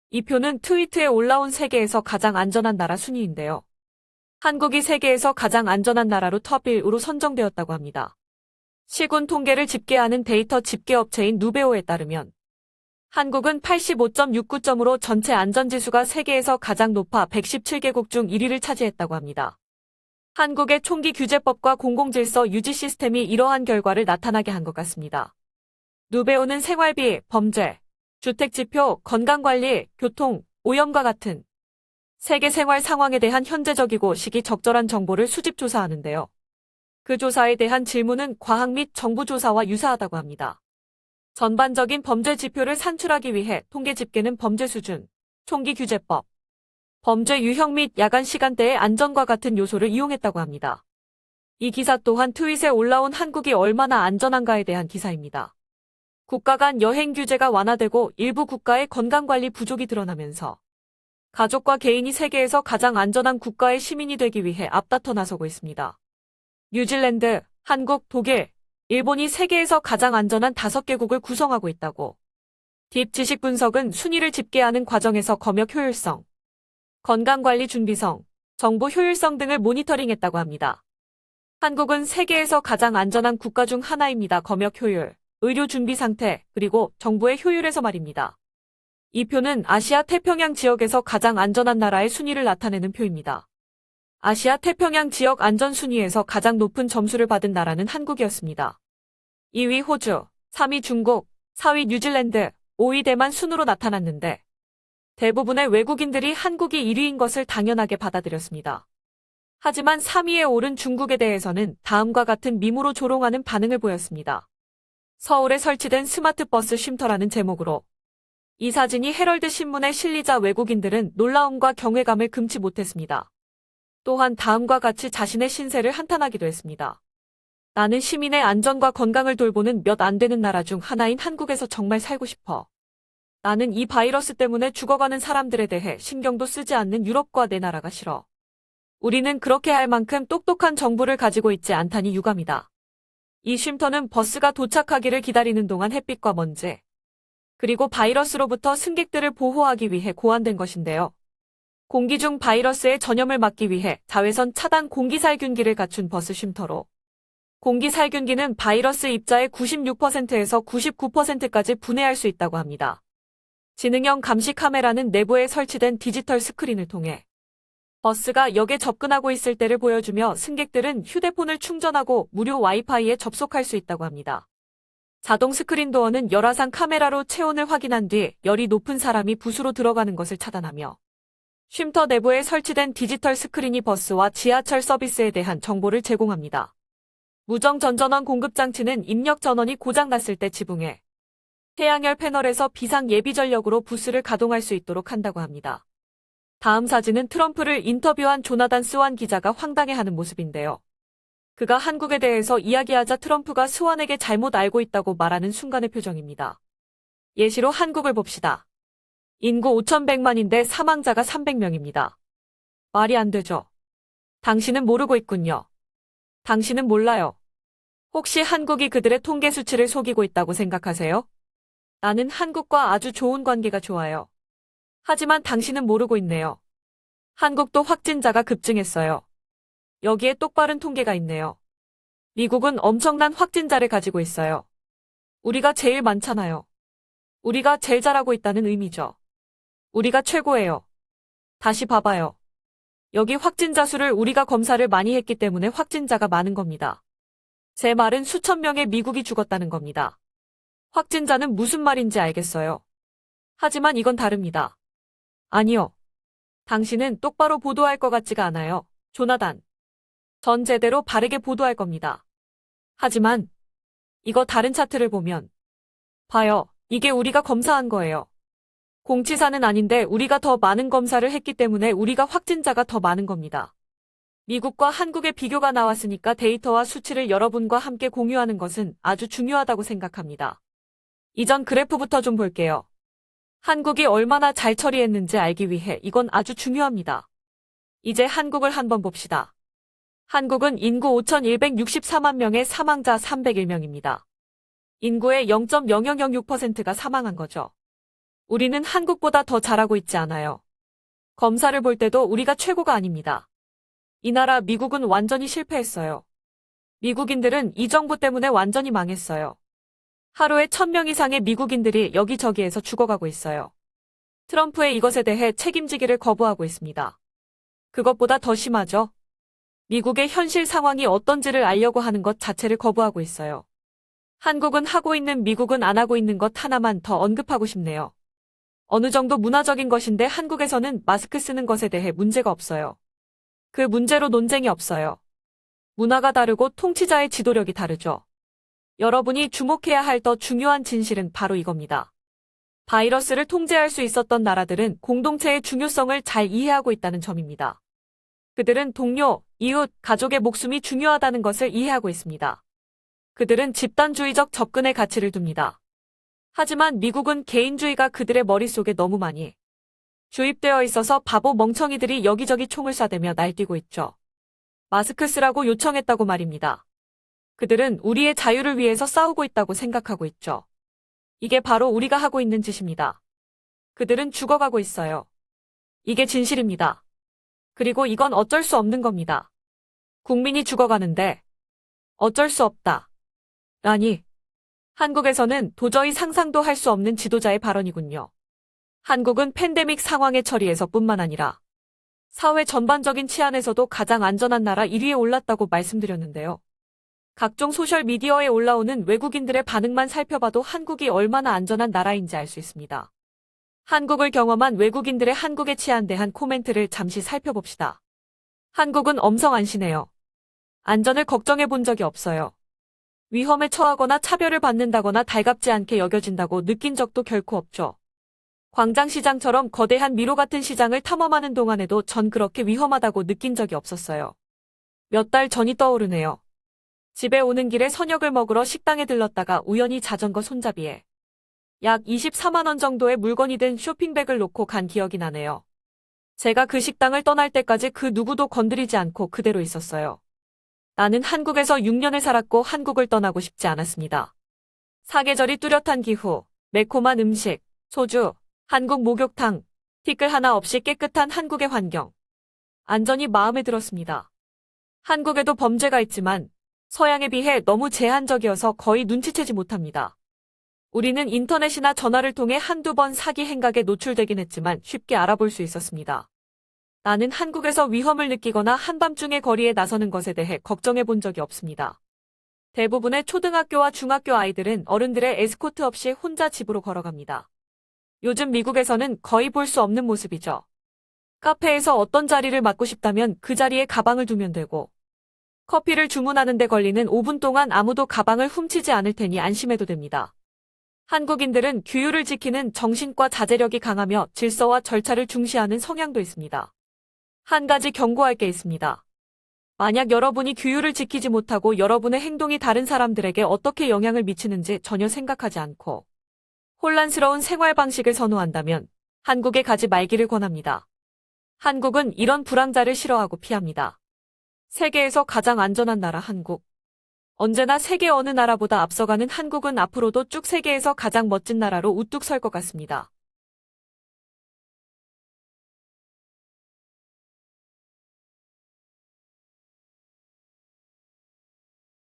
이 표는 트위터에 올라온 세계에서 가장 안전한 나라 순위인데요. 한국이 세계에서 가장 안전한 나라로 톱1으로 선정되었다고 합니다. 시군 통계를 집계하는 데이터 집계업체인 누베오에 따르면 한국은 85.69점으로 전체 안전지수가 세계에서 가장 높아 117개국 중 1위를 차지했다고 합니다. 한국의 총기 규제법과 공공질서 유지 시스템이 이러한 결과를 나타나게 한 것 같습니다. 누베오는 생활비, 범죄, 주택지표, 건강관리, 교통, 오염과 같은 세계 생활 상황에 대한 현재적이고 시기적절한 정보를 수집 조사하는데요. 그 조사에 대한 질문은 과학 및 정부 조사와 유사하다고 합니다. 전반적인 범죄 지표를 산출하기 위해 통계 집계는 범죄 수준, 총기 규제법, 범죄 유형 및 야간 시간대의 안전과 같은 요소를 이용했다고 합니다. 이 기사 또한 트윗에 올라온 한국이 얼마나 안전한가에 대한 기사입니다. 국가 간 여행 규제가 완화되고 일부 국가의 건강관리 부족이 드러나면서 가족과 개인이 세계에서 가장 안전한 국가의 시민이 되기 위해 앞다퉈 나서고 있습니다. 뉴질랜드, 한국, 독일, 일본이 세계에서 가장 안전한 5개국을 구성하고 있다고. 딥 지식 분석은 순위를 집계하는 과정에서 검역 효율성, 건강관리 준비성, 정보 효율성 등을 모니터링했다고 합니다. 한국은 세계에서 가장 안전한 국가 중 하나입니다. 검역 효율, 의료 준비 상태, 그리고 정보의 효율에서 말입니다. 이 표는 아시아 태평양 지역에서 가장 안전한 나라의 순위를 나타내는 표입니다. 아시아 태평양 지역 안전 순위에서 가장 높은 점수를 받은 나라는 한국이었습니다. 2위 호주, 3위 중국, 4위 뉴질랜드, 5위 대만 순으로 나타났는데 대부분의 외국인들이 한국이 1위인 것을 당연하게 받아들였습니다. 하지만 3위에 오른 중국에 대해서는 다음과 같은 미모로 조롱하는 반응을 보였습니다. 서울에 설치된 스마트 버스 쉼터라는 제목으로 이 사진이 헤럴드 신문에 실리자 외국인들은 놀라움과 경외감을 금치 못했습니다. 또한 다음과 같이 자신의 신세를 한탄하기도 했습니다. 나는 시민의 안전과 건강을 돌보는 몇 안 되는 나라 중 하나인 한국에서 정말 살고 싶어. 나는 이 바이러스 때문에 죽어가는 사람들에 대해 신경도 쓰지 않는 유럽과 내 나라가 싫어. 우리는 그렇게 할 만큼 똑똑한 정부를 가지고 있지 않다니 유감이다. 이 쉼터는 버스가 도착하기를 기다리는 동안 햇빛과 먼지, 그리고 바이러스로부터 승객들을 보호하기 위해 고안된 것인데요. 공기 중 바이러스의 전염을 막기 위해 자외선 차단 공기살균기를 갖춘 버스 쉼터로 공기살균기는 바이러스 입자의 96%에서 99%까지 분해할 수 있다고 합니다. 지능형 감시 카메라는 내부에 설치된 디지털 스크린을 통해 버스가 역에 접근하고 있을 때를 보여주며 승객들은 휴대폰을 충전하고 무료 와이파이에 접속할 수 있다고 합니다. 자동 스크린 도어는 열화상 카메라로 체온을 확인한 뒤 열이 높은 사람이 부스로 들어가는 것을 차단하며 쉼터 내부에 설치된 디지털 스크린이 버스와 지하철 서비스에 대한 정보를 제공합니다. 무정 전전원 공급 장치는 입력 전원이 고장났을 때 지붕에 태양열 패널에서 비상 예비 전력으로 부스를 가동할 수 있도록 한다고 합니다. 다음 사진은 트럼프를 인터뷰한 조나단 스완 기자가 황당해하는 모습인데요. 그가 한국에 대해서 이야기하자 트럼프가 스완에게 잘못 알고 있다고 말하는 순간의 표정입니다. 예시로 한국을 봅시다. 인구 5,100만인데 사망자가 300명입니다. 말이 안 되죠. 당신은 모르고 있군요. 당신은 몰라요. 혹시 한국이 그들의 통계 수치를 속이고 있다고 생각하세요? 나는 한국과 아주 좋은 관계가 좋아요. 하지만 당신은 모르고 있네요. 한국도 확진자가 급증했어요. 여기에 똑바른 통계가 있네요. 미국은 엄청난 확진자를 가지고 있어요. 우리가 제일 많잖아요. 우리가 제일 잘하고 있다는 의미죠. 우리가 최고예요. 다시 봐봐요. 여기 확진자 수를 우리가 검사를 많이 했기 때문에 확진자가 많은 겁니다. 제 말은 수천 명의 미국이 죽었다는 겁니다. 확진자는 무슨 말인지 알겠어요. 하지만 이건 다릅니다. 아니요. 당신은 똑바로 보도할 것 같지가 않아요. 조나단. 전 제대로 바르게 보도할 겁니다. 하지만 이거 다른 차트를 보면 봐요. 이게 우리가 검사한 거예요. 공치사는 아닌데 우리가 더 많은 검사를 했기 때문에 우리가 확진자가 더 많은 겁니다. 미국과 한국의 비교가 나왔으니까 데이터와 수치를 여러분과 함께 공유하는 것은 아주 중요하다고 생각합니다. 이전 그래프부터 좀 볼게요. 한국이 얼마나 잘 처리했는지 알기 위해 이건 아주 중요합니다. 이제 한국을 한번 봅시다. 한국은 인구 5,164만 명의 사망자 301명입니다. 인구의 0.0006%가 사망한 거죠. 우리는 한국보다 더 잘하고 있지 않아요. 검사를 볼 때도 우리가 최고가 아닙니다. 이 나라 미국은 완전히 실패했어요. 미국인들은 이 정부 때문에 완전히 망했어요. 하루에 1000명 이상의 미국인들이 여기저기에서 죽어가고 있어요. 트럼프의 이것에 대해 책임지기를 거부하고 있습니다. 그것보다 더 심하죠. 미국의 현실 상황이 어떤지를 알려고 하는 것 자체를 거부하고 있어요. 한국은 하고 있는 미국은 안 하고 있는 것 하나만 더 언급하고 싶네요. 어느 정도 문화적인 것인데 한국에서는 마스크 쓰는 것에 대해 문제가 없어요. 그 문제로 논쟁이 없어요. 문화가 다르고 통치자의 지도력이 다르죠. 여러분이 주목해야 할 더 중요한 진실은 바로 이겁니다. 바이러스를 통제할 수 있었던 나라들은 공동체의 중요성을 잘 이해하고 있다는 점입니다. 그들은 동료, 이웃, 가족의 목숨이 중요하다는 것을 이해하고 있습니다. 그들은 집단주의적 접근의 가치를 둡니다. 하지만 미국은 개인주의가 그들의 머릿속에 너무 많이 주입되어 있어서 바보 멍청이들이 여기저기 총을 쏴대며 날뛰고 있죠. 마스크 쓰라고 요청했다고 말입니다. 그들은 우리의 자유를 위해서 싸우고 있다고 생각하고 있죠. 이게 바로 우리가 하고 있는 짓입니다. 그들은 죽어가고 있어요. 이게 진실입니다. 그리고 이건 어쩔 수 없는 겁니다. 국민이 죽어가는데 어쩔 수 없다. 아니, 한국에서는 도저히 상상도 할 수 없는 지도자의 발언이군요. 한국은 팬데믹 상황의 처리에서뿐만 아니라 사회 전반적인 치안에서도 가장 안전한 나라 1위에 올랐다고 말씀드렸는데요. 각종 소셜미디어에 올라오는 외국인들의 반응만 살펴봐도 한국이 얼마나 안전한 나라인지 알 수 있습니다. 한국을 경험한 외국인들의 한국의 치안에 대한 코멘트를 잠시 살펴봅시다. 한국은 엄청 안심해요. 안전을 걱정해 본 적이 없어요. 위험에 처하거나 차별을 받는다거나 달갑지 않게 여겨진다고 느낀 적도 결코 없죠. 광장시장처럼 거대한 미로 같은 시장을 탐험하는 동안에도 전 그렇게 위험하다고 느낀 적이 없었어요. 몇 달 전이 떠오르네요. 집에 오는 길에 선역을 먹으러 식당에 들렀다가 우연히 자전거 손잡이에 약 24만 원 정도의 물건이 든 쇼핑백을 놓고 간 기억이 나네요. 제가 그 식당을 떠날 때까지 그 누구도 건드리지 않고 그대로 있었어요. 나는 한국에서 6년을 살았고 한국을 떠나고 싶지 않았습니다. 사계절이 뚜렷한 기후, 매콤한 음식, 소주, 한국 목욕탕, 티끌 하나 없이 깨끗한 한국의 환경. 안전이 마음에 들었습니다. 한국에도 범죄가 있지만 서양에 비해 너무 제한적이어서 거의 눈치채지 못합니다. 우리는 인터넷이나 전화를 통해 한두 번 사기 행각에 노출되긴 했지만 쉽게 알아볼 수 있었습니다. 나는 한국에서 위험을 느끼거나 한밤중에 거리에 나서는 것에 대해 걱정해 본 적이 없습니다. 대부분의 초등학교와 중학교 아이들은 어른들의 에스코트 없이 혼자 집으로 걸어갑니다. 요즘 미국에서는 거의 볼 수 없는 모습이죠. 카페에서 어떤 자리를 맡고 싶다면 그 자리에 가방을 두면 되고, 커피를 주문하는 데 걸리는 5분 동안 아무도 가방을 훔치지 않을 테니 안심해도 됩니다. 한국인들은 규율을 지키는 정신과 자제력이 강하며 질서와 절차를 중시하는 성향도 있습니다. 한 가지 경고할 게 있습니다. 만약 여러분이 규율을 지키지 못하고 여러분의 행동이 다른 사람들에게 어떻게 영향을 미치는지 전혀 생각하지 않고 혼란스러운 생활 방식을 선호한다면 한국에 가지 말기를 권합니다. 한국은 이런 불황자를 싫어하고 피합니다. 세계에서 가장 안전한 나라 한국. 언제나 세계 어느 나라보다 앞서가는 한국은 앞으로도 쭉 세계에서 가장 멋진 나라로 우뚝 설 것 같습니다.